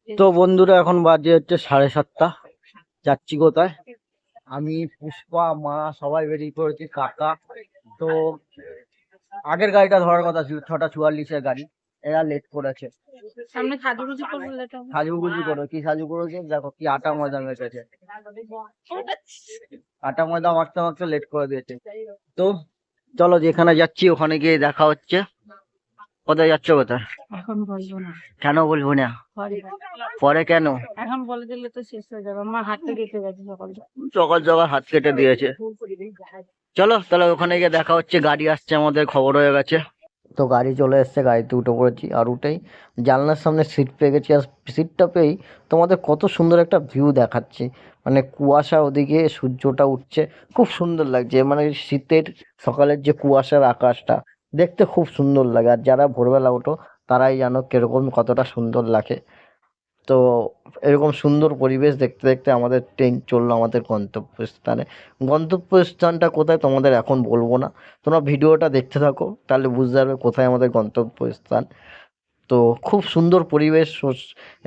তো বন্ধুরা এখন বাজে হচ্ছে 7:30। যাচ্ছি কোথায়? আমি, পুষ্পা, মা সবাই বেরিয়ে পড়েছি, কাকা। তো আগের গাড়িটা ধরার কথা ছিল, 6:44-এর গাড়ি। এরা লেট করেছে। সামনে সাজুগুজু করবো লেট হবে। সাজুগুজু করো, কি সাজু করেছে দেখো, কি আটা ময়দা মেখেছে। আটা ময়দা মাখতে মাখতে লেট করে দিয়েছে। তো চলো, যেখানে যাচ্ছি ওখানে গিয়ে দেখা হচ্ছে। কোথায় যাচ্ছ, কোথায়? এখন বলবো না, কেন বলবো না? পরে। পরে কেন? এখন বলে দিলে তো শেষ হয়ে যাবে। আমার হাতটা কেটে গেছে সকাল সকাল সকাল হাত কেটে দিয়েছে। চলো তাহলে ওখানে গিয়ে দেখা হচ্ছে। গাড়ি আসছে, আমাদের খবর হয়ে গেছে। তো গাড়ি চলে এসছে, গাড়িতে উঠে পড়েছি। আর উঠেই জানলার সামনে সিট পেয়ে গেছি। আর সিটটা পেয়েই তোমাদের কত সুন্দর একটা ভিউ দেখাচ্ছি। মানে কুয়াশা, ওদিকে সূর্যটা উঠছে, খুব সুন্দর লাগছে। মানে শীতের সকালের যে কুয়াশার আকাশটা দেখতে খুব সুন্দর লাগে। আর যারা ভোরবেলা ওঠো তারাই জানো কিরকম, কতটা সুন্দর লাগে। তো এরকম সুন্দর পরিবেশ দেখতে দেখতে আমাদের ট্রেন চললো আমাদের গন্তব্যস্থানে। গন্তব্যস্থানটা কোথায় তোমাদের এখন বলবো না, তোমরা ভিডিওটা দেখতে থাকো, তাহলে বুঝতে পারবে কোথায় আমাদের গন্তব্যস্থান। তো খুব সুন্দর পরিবেশ।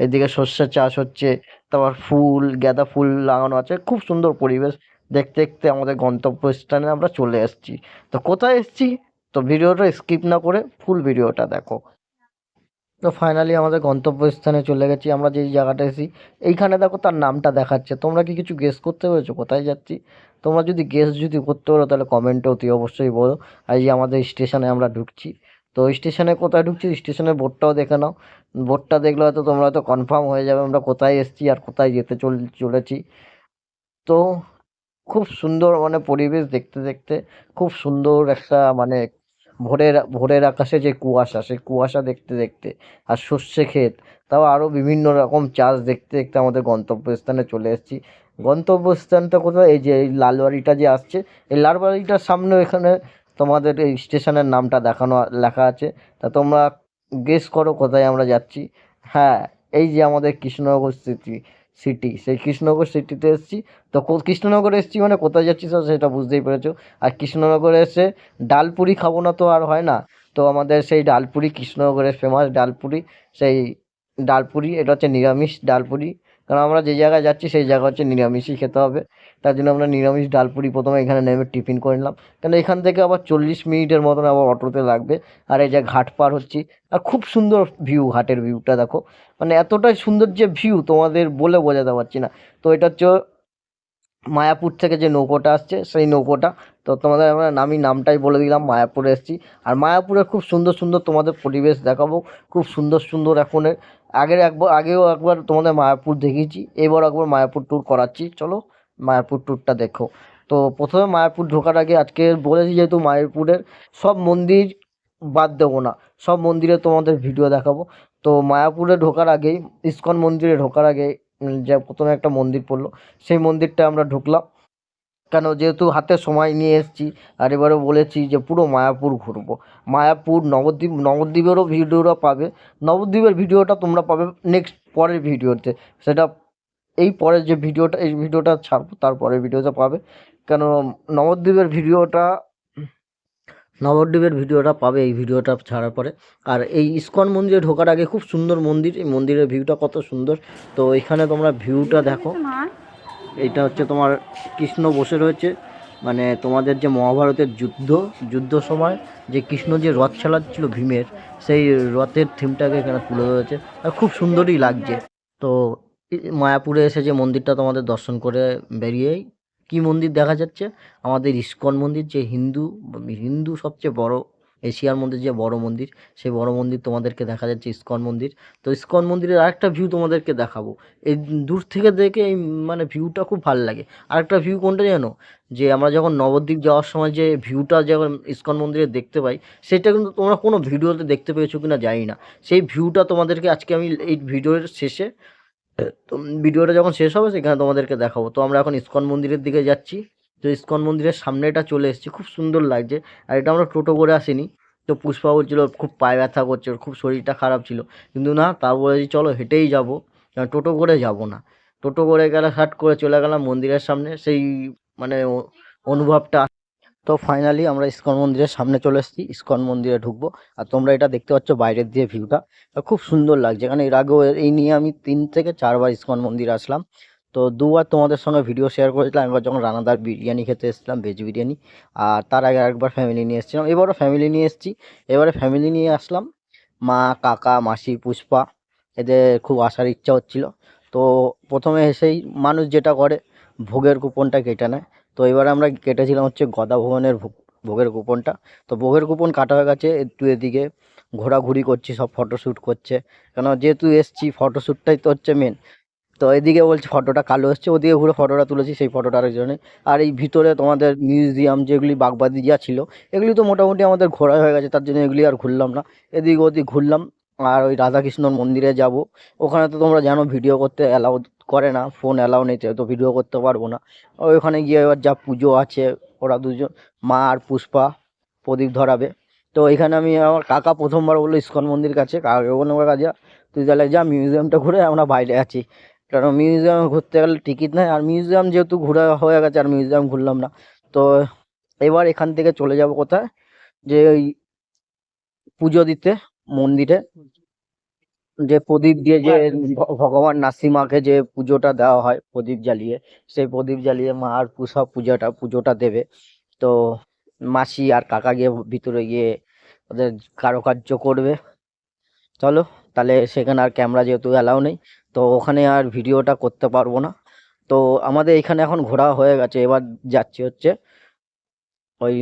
এদিকে সর্ষে চাষ হচ্ছে, তারপর ফুল, গাঁদা ফুল লাগানো আছে, খুব সুন্দর পরিবেশ। দেখতে দেখতে আমাদের গন্তব্যস্থানে আমরা চলে এসেছি। তো কোথায় এসেছি, তো ভিডিওটা স্কিপ না করে ফুল ভিডিওটা দেখো। তো ফাইনালি আমাদের গন্তব্যস্থানে চলে গেছি। আমরা যেই জায়গাটা এসেছি, এইখানে দেখো তার নামটা দেখাচ্ছে। তোমরা কি কিছু গেস করতে পেরেছো কোথায় যাচ্ছি? তোমরা যদি গেস যদি করতে পারো তাহলে কমেন্টে অতি অবশ্যই বলো। আর এই যে আমাদের স্টেশনে আমরা ঢুকছি। তো স্টেশনে কোথায় ঢুকছি, স্টেশনের বোর্ডটাও দেখে নাও। বোর্ডটা দেখলে হয়তো তোমরা হয়তো কনফার্ম হয়ে যাবে আমরা কোথায় এসেছি আর কোথায় যেতে চলেছি। তো খুব সুন্দর মানে পরিবেশ দেখতে দেখতে, খুব সুন্দর একটা মানে ভোরের ভোরের আকাশে যে কুয়াশা, সেই কুয়াশা দেখতে দেখতে, আর সর্ষে ক্ষেত, তাও আরও বিভিন্ন রকম চাষ দেখতে দেখতে আমাদের গন্তব্যস্থানে চলে এসেছি। গন্তব্যস্থানটা কোথায়? এই যে এই লালবাড়িটা যে আসছে, এই লালবাড়িটার সামনে এখানে তোমাদের এই স্টেশনের নামটা দেখানো লেখা আছে। তা তোমরা গেস করো কোথায় আমরা যাচ্ছি। হ্যাঁ, এই যে আমাদের কৃষ্ণনগর সিটি, সেই কৃষ্ণনগর সিটিতে এসেছি। তো কৃষ্ণনগরে এসেছি মানে কোথায় যাচ্ছি তো সেটা বুঝতেই পেরেছো। আর কৃষ্ণনগরে এসে ডালপুরি খাবো না তো আর হয় না। তো আমাদের সেই ডালপুরি, কৃষ্ণনগরের ফেমাস ডালপুরি, সেই ডালপুরি, এটা হচ্ছে নিরামিষ ডালপুরি। কারণ আমরা যে জায়গায় যাচ্ছি সেই জায়গা হচ্ছে নিরামিষই খেতে হবে। তার জন্য আমরা নিরামিষ ডালপুরি প্রথমে এখানে নেমে টিফিন করে নিলাম। কেন এখান থেকে আবার 40 মিনিটের মতন আবার অটোতে লাগবে। আর এই যে ঘাট পার হচ্ছি, আর খুব সুন্দর ভিউ, ঘাটের ভিউটা দেখো। মানে এতটাই সুন্দর যে ভিউ তোমাদের বলে বোঝাতে পারছি না। তো এটা হচ্ছে মায়াপুর থেকে যে নৌকোটা আসছে, সেই নৌকোটা। তো তোমাদের আমরা নামটাই বলে দিলাম, মায়াপুরে এসেছি। আর মায়াপুরে খুব সুন্দর সুন্দর তোমাদের পরিবেশ দেখাবো, খুব সুন্দর সুন্দর এখনের। আগেও একবার তোমাদের মায়াপুর দেখিয়েছি, এবার একবার মায়াপুর ট্যুর করাচ্ছি, চলো মায়াপুর ট্যুরটা দেখো। তো প্রথমে মায়াপুর ঢোকার আগে আজকে বলেছি যেহেতু মায়াপুরের সব মন্দির বাদ দেবো না, সব মন্দিরে তোমাদের ভিডিও দেখাবো। তো মায়াপুরে ঢোকার আগেই, ইসকন মন্দিরে ঢোকার আগে যে প্রথমে একটা মন্দির পড়লো, সেই মন্দিরটা আমরা ঢুকলাম। কেন, যেহেতু হাতে সময় নিয়ে এসেছি, আর এবারে বলেছি যে পুরো মায়াপুর ঘুরবো। মায়াপুর, নবদ্বীপেরও ভিডিওটা পাবে। নবদ্বীপের ভিডিওটা তোমরা পাবে নেক্সট পরের ভিডিওতে। সেটা এই পরের যে ভিডিওটা, এই ভিডিওটা ছাড়বো তারপরের ভিডিওতে পাবে। কেন, নবদ্বীপের ভিডিওটা নবদ্বীপের ভিডিওটা পাবে এই ভিডিওটা ছাড়ার পরে। আর এই ইসকন মন্দিরে ঢোকার আগে খুব সুন্দর মন্দির, এই মন্দিরের ভিউটা কত সুন্দর। তো এখানে তোমরা ভিউটা দেখো। এইটা হচ্ছে তোমার কৃষ্ণ বসে রয়েছে, মানে তোমাদের যে মহাভারতের যুদ্ধ সময় যে কৃষ্ণ যে রথ চালাচ্ছিল ভীমের, সেই রথের থিমটাকে এখানে তুলে ধরেছে। আর খুব সুন্দরই লাগছে। তো মায়াপুরে এসে যে মন্দিরটা তোমাদের দর্শন করে বেরিয়েই কি মন্দির দেখা যাচ্ছে, আমাদের ইসকন মন্দির, যে হিন্দু সবচেয়ে বড়, এশিয়ার মধ্যে যে বড় মন্দির, সেই বড় মন্দির তোমাদেরকে দেখা যাচ্ছে, ইসকন মন্দির। তো ইসকন মন্দিরের আরেকটা ভিউ তোমাদেরকে দেখাবো। এই দূর থেকে দেখে এই মানে ভিউটা খুব ভালো লাগে। আরেকটা ভিউ কোনটা জানো, যে আমরা যখন নবদ্বীপ যাওয়ার সময় যে ভিউটা যখন ইসকন মন্দিরে দেখতে পাই, সেটা কিন্তু তোমরা কোনো ভিডিওতে দেখতে পেয়েছো কিনা জানি না। সেই ভিউটা তোমাদেরকে আজকে আমি এই ভিডিওর শেষে, তো ভিডিওটা যখন শেষ হবে সেখানে তোমাদেরকে দেখাবো। তো আমরা এখন ইসকন মন্দিরের দিকে যাচ্ছি। তো ইসকন মন্দিরের সামনেটা চলে এসেছি, খুব সুন্দর লাগছে। আর এটা আমরা টোটো করে আসিনি। তো পুষ্পা বলছিল খুব পায়ে ব্যথা করছে, ওর খুব শরীরটা খারাপ ছিল, কিন্তু না, তা বলেছি চলো হেঁটেই যাবো, টোটো করে যাব না। টোটো করে গেলে হাট করে চলে গেলাম মন্দিরের সামনে, সেই মানে অনুভবটা। তো তো ফাইনালি আমরা ইসকন মন্দিরের সামনে চলে এসেছি, ইসকন মন্দিরে ঢুকবো। আর তোমরা এটা দেখতে পাচ্ছ বাইরের দিয়ে ভিউটা, খুব সুন্দর লাগছে। এখানে এর আগেও এই নিয়ে আমি 3 থেকে 4 বার ইসকন মন্দির আসলাম। তো 2বার তোমাদের সঙ্গে ভিডিও শেয়ার করেছিলাম, একবার যখন রানাদার বিরিয়ানি খেতে এসেছিলাম, ভেজ বিরিয়ানি। আর তার আগে একবার ফ্যামিলি নিয়ে এসেছিলাম, এবারও ফ্যামিলি নিয়ে এসেছি। এবারে ফ্যামিলি নিয়ে আসলাম, মা, কাকা, মাসি, পুষ্পা, এদের খুব আসার ইচ্ছা হচ্ছিল। তো প্রথমে এসেই মানুষ যেটা করে, ভোগের কুপনটা কেটে নেয়। তো এবারে আমরা কেটেছিলাম হচ্ছে গদা ভবনের ভোগের কুপনটা। তো ভোগের কুপন কাটা হয়ে গেছে, একটু এদিকে ঘোরাঘুরি করছি, সব ফটোশ্যুট করছে। কেন যেহেতু এসছি, ফটোশ্যুটটাই তো হচ্ছে মেন। তো এদিকে বলছে ফটোটা কালো এসছে, ওদিকে ঘুরে ফটোটা তুলেছি, সেই ফটোটা আরেকজনে। আর এই ভিতরে তোমাদের মিউজিয়াম যেগুলি বাগবাদি যা ছিল, এগুলি তো মোটামুটি আমাদের ঘোরা হয়ে গেছে, তার জন্য এগুলি আর ঘুরলাম না। এদিক ওদিক ঘুরলাম। আর ওই রাধাকৃষ্ণর মন্দিরে যাব, ওখানে তো তোমরা জানো ভিডিও করতে অ্যালাউ করে না, ফোন অ্যালাউ নেই, তো ভিডিও করতে পারবো না। ওইখানে গিয়ে এবার যা পুজো আছে, ওরা দুজন, মা আর পুষ্পা প্রদীপ ধরাবে। তো এখানে আমি, আমার কাকা প্রথমবার বললো ইসকন মন্দির কাছে, কাকাকে বললাম কাকা যা, তুই তাহলে যা মিউজিয়ামটা ঘুরে, আমরা বাইরে আছি। কারণ মিউজিয়ামে ঘুরতে গেলে টিকিট নেয়, আর মিউজিয়াম যেহেতু ঘোরা হয়ে গেছে, আর মিউজিয়াম ঘুরলাম না। তো এবার এখান থেকে চলে যাব কোথায়, যে ওই পুজো দিতে মন্দিরে, যে প্রদীপ দিয়ে যে ভগবান নাসিমাকে যে পুজোটা দেওয়া হয় প্রদীপ জ্বালিয়ে, সেই প্রদীপ জ্বালিয়ে মা আর পুষা পুজোটা দেবে। তো মাসি আর কাকা গিয়ে ভিতরে গিয়ে ওদের কারুকার্য করবে। চলো তাহলে, সেখানে আর ক্যামেরা যেহেতু অ্যালাউ নেই, তো ওখানে আর ভিডিওটা করতে পারবো না। তো আমাদের এখানে এখন ঘোরা হয়ে গেছে, এবার যাচ্ছি হচ্ছে ওই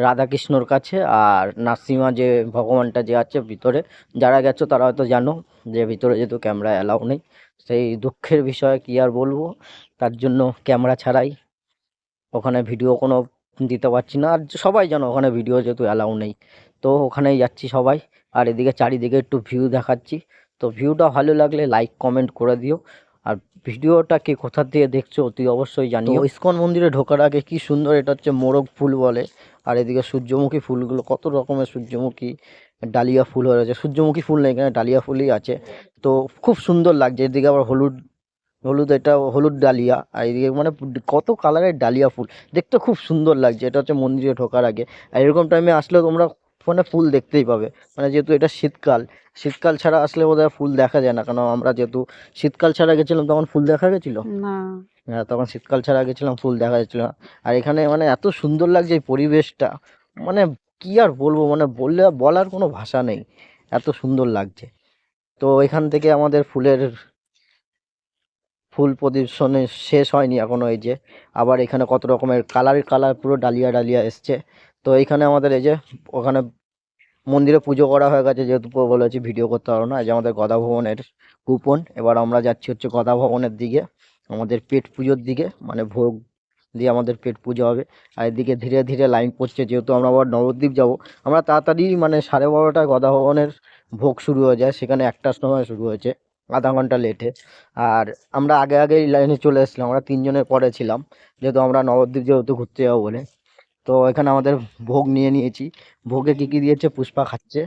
রাধাকৃষ্ণর কাছে, আর নাসিমা যে ভগবানটা যে আছে ভিতরে, যারা গেছো তারা হয়তো জানো যে ভিতরে যেহেতু ক্যামেরা অ্যালাউ নেই, সেই দুঃখের বিষয় কি আর বলবো, তার জন্য ক্যামেরা ছাড়াই ওখানে ভিডিও কোনো দিতে পারছি না। আর সবাই জানো ওখানে ভিডিও যেহেতু অ্যালাউ নেই, তো ওখানেই যাচ্ছি সবাই। আর এদিকে চারিদিকে একটু ভিউ দেখাচ্ছি। তো ভিউটা ভালো লাগলে লাইক কমেন্ট করে দিও। আর ভিডিওটা কে কোথা দিয়ে দেখছো অতি অবশ্যই জানিও। ইসকন মন্দিরে ঢোকার আগে কি সুন্দর, এটা হচ্ছে মোরগ ফুল বলে। আর এদিকে সূর্যমুখী ফুলগুলো, কত রকমের সূর্যমুখী, ডালিয়া ফুল হয়ে রয়েছে। সূর্যমুখী ফুল নেই এখানে, ডালিয়া ফুলই আছে। তো খুব সুন্দর লাগছে। এদিকে আবার হলুদ হলুদ, এটা হলুদ ডালিয়া, আর এদিকে মানে কত কালারের ডালিয়া ফুল, দেখতে খুব সুন্দর লাগছে। এটা হচ্ছে মন্দিরে ঢোকার আগে। আর এরকম টাইমে আসলে তোমরা ফোনে ফুল দেখতেই পাবে, মানে যেহেতু এটা শীতকাল, শীতকাল ছাড়া আসলে বোধহয় ফুল দেখা যায় না। কারণ আমরা যেহেতু শীতকাল ছাড়া গেছিলাম, তখন ফুল দেখা গেছিল না। হ্যাঁ, তখন শীতকাল ছাড়া গেছিলাম, ফুল দেখা যাচ্ছিল না। আর এখানে মানে এত সুন্দর লাগছে এই পরিবেশটা, মানে কি আর বলবো, মানে বললে বলার কোনো ভাষা নেই, এত সুন্দর লাগছে। তো এখান থেকে আমাদের ফুল প্রদর্শনী শেষ হয়নি এখনো, এই যে আবার এখানে কত রকমের কালার পুরো ডালিয়া ডালিয়া এসছে। তো এইখানে আমাদের এই যে ওখানে মন্দিরে পুজো করা হয়ে গেছে, যেহেতু বলেছি ভিডিও করতে পারবো না। এই যে আমাদের গদা ভবনের কুপন, এবার আমরা যাচ্ছি হচ্ছে গদা ভবনের দিকে, আমাদের পেট পুজোর দিকে, মানে ভোগ দিয়ে আমাদের পেট পুজো হবে। আর এদিকে ধীরে ধীরে লাইন পড়ছে, যেহেতু আমরা আবার নবদ্বীপ যাব। আমরা তাড়াতাড়ি মানে 12:30টায় গদা ভবনের ভোগ শুরু হয়ে যায়, সেখানে 1টার সময় শুরু হয়েছে, আধা ঘন্টা লেটে। আর আমরা আগে আগেই লাইনে চলে এসেছিলাম, আমরা 3জনের পরে ছিলাম, যেহেতু আমরা নবদ্বীপ যেহেতু ঘুরতে যাবো বলে। তো এখানে আমাদের ভোগ নিয়ে নিয়েছি। ভোগে কী কী দিয়েছে পুষ্পা খাচ্ছে।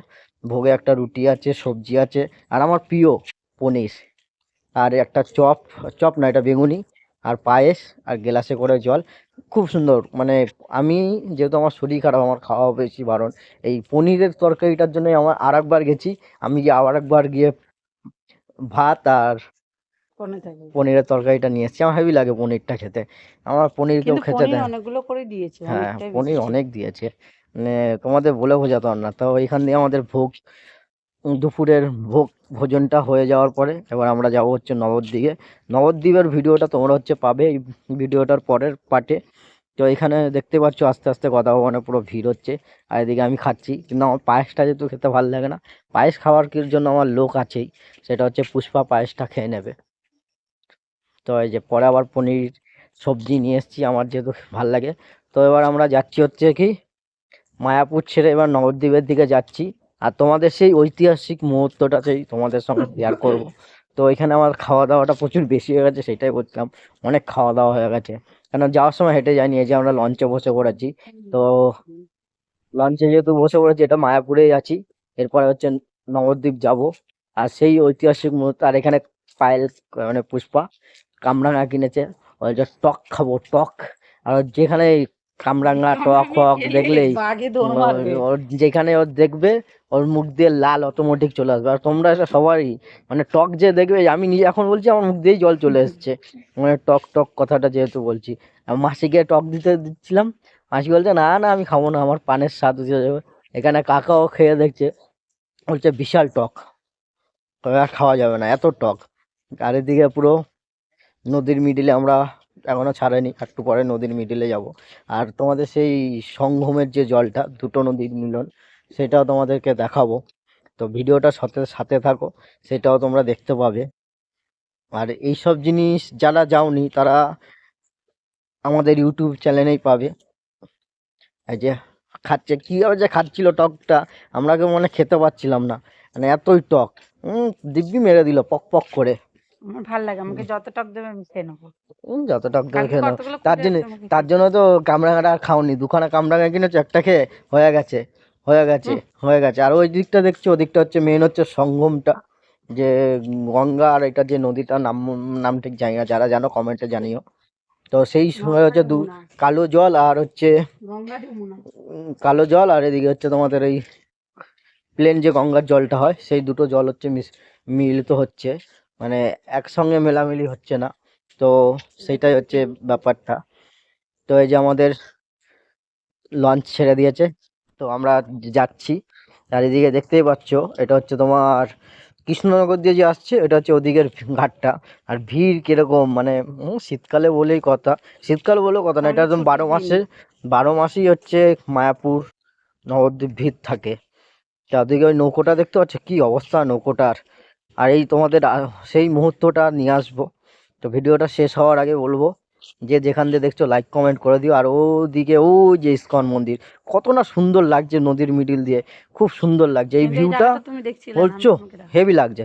ভোগে একটা রুটি আছে, সবজি আছে, আর আমার প্রিয় পনির, আর একটা চপ, চপ না এটা বেগুনি, আর পায়েস, আর গ্লাসে করে জল। খুব সুন্দর, মানে আমি যেহেতু আমার শরীর খারাপ, আমার খাওয়া বেশি বারণ। এই পনিরের তরকারিটার জন্যই আমার আরেকবার গেছি, আমি গিয়ে আরেকবার গিয়ে ভাত আর ফোনে থাকে। পনিরের তরকারিটা নিয়ে এসেছি। আমার হেভি লাগে পনিরটা খেতে, আমার পনির কেউ কিন্তু খেতে পনির দেয়। অনেকগুলো করে দিয়েছে, হ্যাঁ, অনেকটাই বেশি পনির ছিল। অনেক দিয়েছে, মানে তোমাদের বলে বোঝাতে পারবো না। তো এখান দিয়ে আমাদের ভোগ, দুপুরের ভোগ ভোজনটা হয়ে যাওয়ার পরে এবার আমরা যাব হচ্ছে নবদ্বীপে। নবদ্বীপের ভিডিওটা তোমরা হচ্ছে পাবে এই ভিডিওটার পরের পার্টে। তো এখানে দেখতে পাচ্ছ আস্তে আস্তে গদা ভবনে পুরো ভিড় হচ্ছে। আর এদিকে আমি খাচ্ছি, কিন্তু আমার পায়েসটা যেহেতু খেতে ভালো লাগে না, পায়েস খাওয়ার জন্য আমার লোক আছেই, সেটা হচ্ছে পুষ্পা পায়েসটা খেয়ে নেবে। তো এই যে পরে আবার পনির সবজি নিয়ে এসেছি, আমার যেহেতু ভাল লাগে। তো এবার আমরা যাচ্ছি হচ্ছে কি, মায়াপুর ছেড়ে এবার নবদ্বীপের দিকে যাচ্ছি। আর তোমাদের সেই ঐতিহাসিক মুহূর্তটা সেই তোমাদের সঙ্গে শেয়ার করব। তো এখানে আমার খাওয়া দাওয়াটা প্রচুর বেশি হয়ে গেছে, সেটাই বলছিলাম, অনেক খাওয়া দাওয়া হয়ে গেছে। কেন যাওয়ার সময় হেঁটে যাইনি, এই যে আমরা লঞ্চে বসে পড়েছি। তো লঞ্চে যেহেতু বসে পড়েছি, এটা মায়াপুরেই আছি, এরপরে হচ্ছে নবদ্বীপ যাব। আর সেই ঐতিহাসিক মুহূর্ত, আর এখানে পায়েল, মানে পুষ্পা কামরাঙা কিনেছে, ওই যে টক খাবো টক। আর যেখানে কামরাঙা টক ফক দেখলেই বাঘে দৌড় মারবে। ওর যেখানে ওর দেখবে ওর মুখ দিয়ে লাল অটোমেটিক চলে আসবে। আর তোমরা এটা সবারই মানে টক যে দেখবে, আমি নিজে এখন বলছি আমার মুখ দিয়েই জল চলে এসছে, মানে টক টক কথাটা যেহেতু বলছি। আর মাসিকে টক দিচ্ছিলাম, মাসি বলছে না না আমি খাবো না, আমার পানের স্বাদ উঠে যাবে। এখানে কাকাও খেয়ে দেখছে, বলছে বিশাল টক, তবে আর খাওয়া যাবে না এত টক। আর এদিকে পুরো নদীর মিডিলে আমরা এখনো ছাড়েনি, একটু পরে নদীর মিডিলে যাব। আর তোমাদের সেই সঙ্গমের যে জলটা, দুটো নদীর মিলন, সেটাও তোমাদেরকে দেখাবো। তো ভিডিওটা সাথে সাথে থাকো, সেটাও তোমরা দেখতে পাবে। আর এইসব জিনিস যারা যাওনি তারা আমাদের ইউটিউব চ্যানেলেই পাবে। এই যে খাচ্ছে, কীভাবে যে খাচ্ছিল টকটা, আমরা কেউ মানে খেতে পারছিলাম না, মানে এতই টক। দিব্যি মেরে দিল পক পক করে। আমার ভালো লাগে, আমাকে যত টক দেবে আমি খেয়ে নেবো। যত টক দেবে কালকে খেয়ে নাও। কতগুলো তার কুটে জন্য আছে আমাকে তার জন্য তো কামরাঙাটা আর খাওনি, দুখানা কামরাঙা কিনেছো, একটা খেয়ে হয়ে গেছে, হয়ে গেছে, হয়ে গেছে। আর ওই দিকটা দেখছো, ওদিকটা হচ্ছে মেন হচ্ছে সঙ্গমটা, যে গঙ্গা আর এটা যে নদীটার নাম নাম ঠিক জানি না, যারা জানো কমেন্টে জানিও। তো সেই সময় হচ্ছে কালো জল আর হচ্ছে গঙ্গা যমুনা। কালো জল, আর এদিকে হচ্ছে তোমাদের এই প্লেন যে গঙ্গার জলটা হয়, সেই দুটো জল হচ্ছে মিলিত হচ্ছে, মানে একসঙ্গে মেলামেলি হচ্ছে না। তো সেটাই হচ্ছে ব্যাপারটা। তো এই যে আমাদের লঞ্চ ছেড়ে দিয়েছে, তো আমরা যাচ্ছি। আর এদিকে দেখতেই পাচ্ছ, এটা হচ্ছে তোমার কৃষ্ণনগর দিয়ে যে আসছে, এটা হচ্ছে ওদিকের ঘাটটা। আর ভিড় কিরকম, মানে শীতকালে বলেই কথা, শীতকাল বলেও কথা না, এটা একদম 12 মাসই হচ্ছে মায়াপুর নবদ্বীপ ভিড় থাকে। চারদিকে ওই নৌকোটা দেখতে পাচ্ছ কি অবস্থা নৌকোটার। আর এই তোমাদের সেই মুহূর্তটা নিয়ে আসবো। তো ভিডিওটা শেষ হওয়ার আগে বলবো, যে যেখান দিয়ে দেখছো লাইক কমেন্ট করে দিও। আর ওদিকে ওই যে ইস্কন মন্দির, কত না সুন্দর লাগছে নদীর মিডিল দিয়ে, খুব সুন্দর লাগছে এই কিন্তু এই ভিউটা, জায়গাটা তুমি দেখছিলে না, আমি বলছো তোমাকে দেখাবো। হেভি লাগছে।